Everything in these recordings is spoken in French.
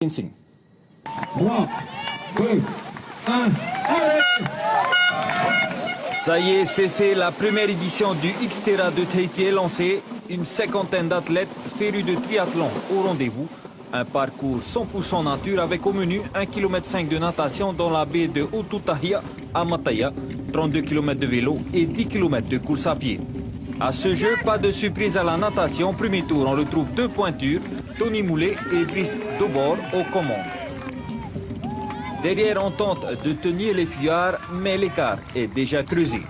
Ginseng. 3, 2, 1, allez! Ça y est, c'est fait. La première édition du Xterra de Tahiti est lancée. Une cinquantaine d'athlètes férus de triathlon au rendez-vous. Un parcours 100% nature avec au menu 1,5 km de natation dans la baie de Otutahia à Mataya, 32 km de vélo et 10 km de course à pied. À ce jeu, pas de surprise à la natation. Premier tour, on retrouve deux pointures, Tony Moulet et Brice Dobor aux commandes. Derrière, on tente de tenir les fuyards, mais l'écart est déjà creusé.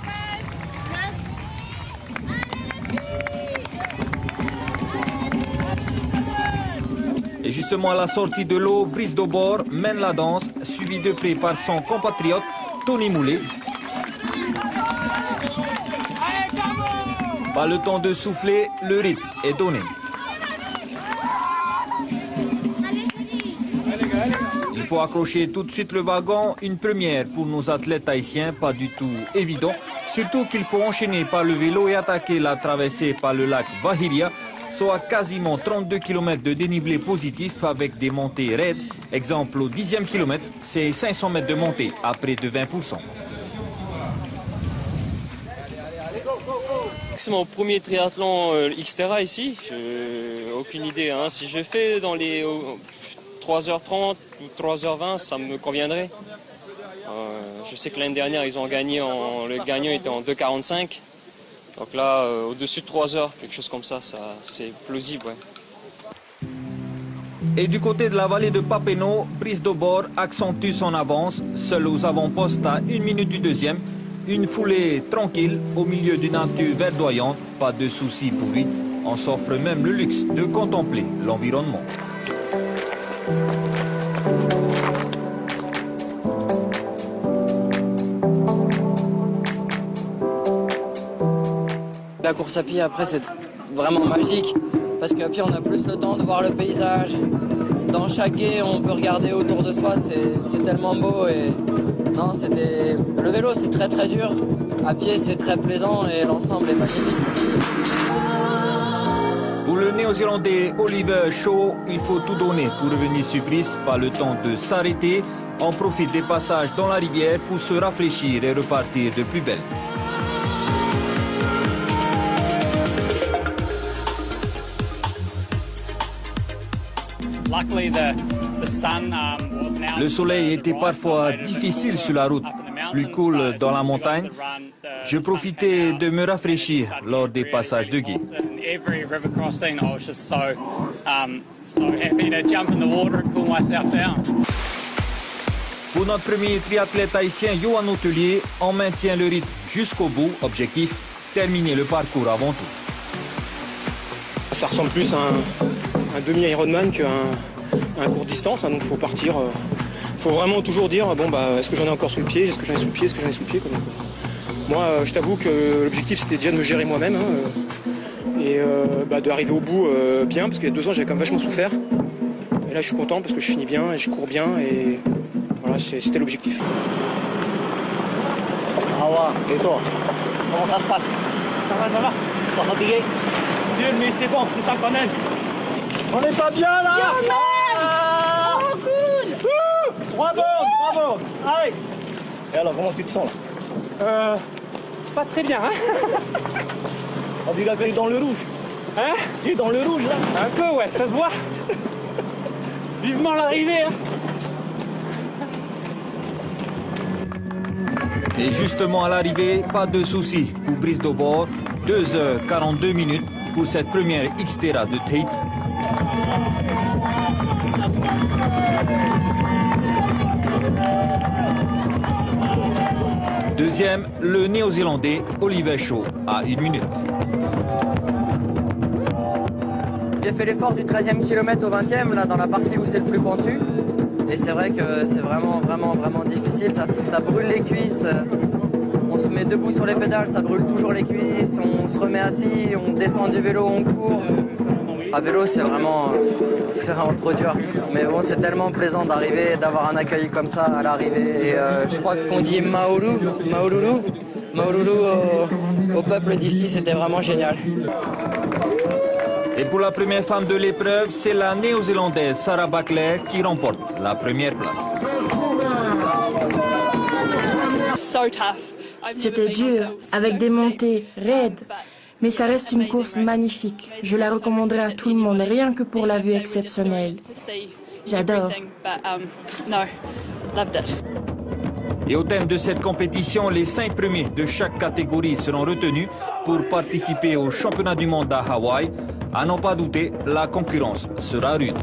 Et justement à la sortie de l'eau, Brice Dobor mène la danse, suivi de près par son compatriote Tony Moulet. Pas le temps de souffler, le rythme est donné. Il faut accrocher tout de suite le wagon, une première pour nos athlètes haïtiens, pas du tout évident. Surtout qu'il faut enchaîner par le vélo et attaquer la traversée par le lac Vahiria, soit quasiment 32 km de dénivelé positif avec des montées raides. Exemple au 10e kilomètre, c'est 500 mètres de montée à près de 20%. C'est mon premier triathlon Xterra ici. Aucune idée. Hein. Si je fais dans les 3h30 ou 3h20, ça me conviendrait. Je sais que l'année dernière, ils ont gagné, le gagnant était en 2h45. Donc là, au-dessus de 3h, quelque chose comme ça, c'est plausible. Ouais. Et du côté de la vallée de Papeno, Brice Dobor accentue son avance, seul aux avant-postes à 1 minute du deuxième. Une foulée tranquille au milieu d'une nature verdoyante, pas de soucis pour lui. On s'offre même le luxe de contempler l'environnement. La course à pied après c'est vraiment magique parce qu'à pied on a plus le temps de voir le paysage. Dans chaque quai on peut regarder autour de soi, c'est tellement beau et non le vélo c'est très très dur, à pied c'est très plaisant et l'ensemble est magnifique. Pour le néo-zélandais Oliver Shaw, il faut tout donner pour revenir sur Brice, pas le temps de s'arrêter. On profite des passages dans la rivière pour se rafraîchir et repartir de plus belle. Le soleil était parfois difficile sur la route, plus cool dans la montagne. Je profitais de me rafraîchir lors des passages de guet. Pour notre premier triathlète haïtien, Yohan Hotelier, on maintient le rythme jusqu'au bout. Objectif, terminer le parcours avant tout. Ça ressemble plus à un demi-Ironman qu'à un court distance, hein, donc il faut partir. Faut vraiment toujours dire bon bah est-ce que j'en ai encore sous le pied, est-ce que j'en ai sous le pied, est-ce que j'en ai sous le pied. Moi je t'avoue que l'objectif c'était déjà de me gérer moi-même et d'arriver au bout bien parce qu'il y a 2 ans j'avais quand même vachement souffert. Et là je suis content parce que je finis bien et je cours bien et voilà c'était l'objectif. Ah ouais, et toi? Comment ça se passe? Ça va. Pas fatigué? Dieu, mais c'est bon, c'est ça qu'on aime. On n'est pas bien là! Oh, cool! 3 bornes! Allez! Et alors, comment tu te sens là? Pas très bien, hein? On dirait que t'es dans le rouge. Hein? Tu es dans le rouge là? Un peu, ouais, ça se voit. Vivement l'arrivée, hein? Et justement à l'arrivée, pas de soucis pour Brice Dobor. 2h42 minutes pour cette première Xterra de Tahiti. Deuxième, le néo-zélandais Oliver Shaw à 1 minute. J'ai fait l'effort du 13e kilomètre au 20e, là dans la partie où c'est le plus pentu. Et c'est vrai que c'est vraiment difficile, ça brûle les cuisses. On se met debout sur les pédales, ça brûle toujours les cuisses, on se remet assis, on descend du vélo, on court. À vélo, c'est vraiment trop dur. Mais bon, c'est tellement plaisant d'arriver, d'avoir un accueil comme ça à l'arrivée. Et je crois qu'on dit Maululu au peuple d'ici, c'était vraiment génial. Et pour la première femme de l'épreuve, c'est la néo-zélandaise Sarah Buckler qui remporte la première place. C'était dur, avec des montées raides, mais ça reste une course magnifique. Je la recommanderais à tout le monde, rien que pour la vue exceptionnelle. J'adore. Et au thème de cette compétition, les 5 premiers de chaque catégorie seront retenus pour participer au championnat du monde à Hawaï. À n'en pas douter, la concurrence sera rude.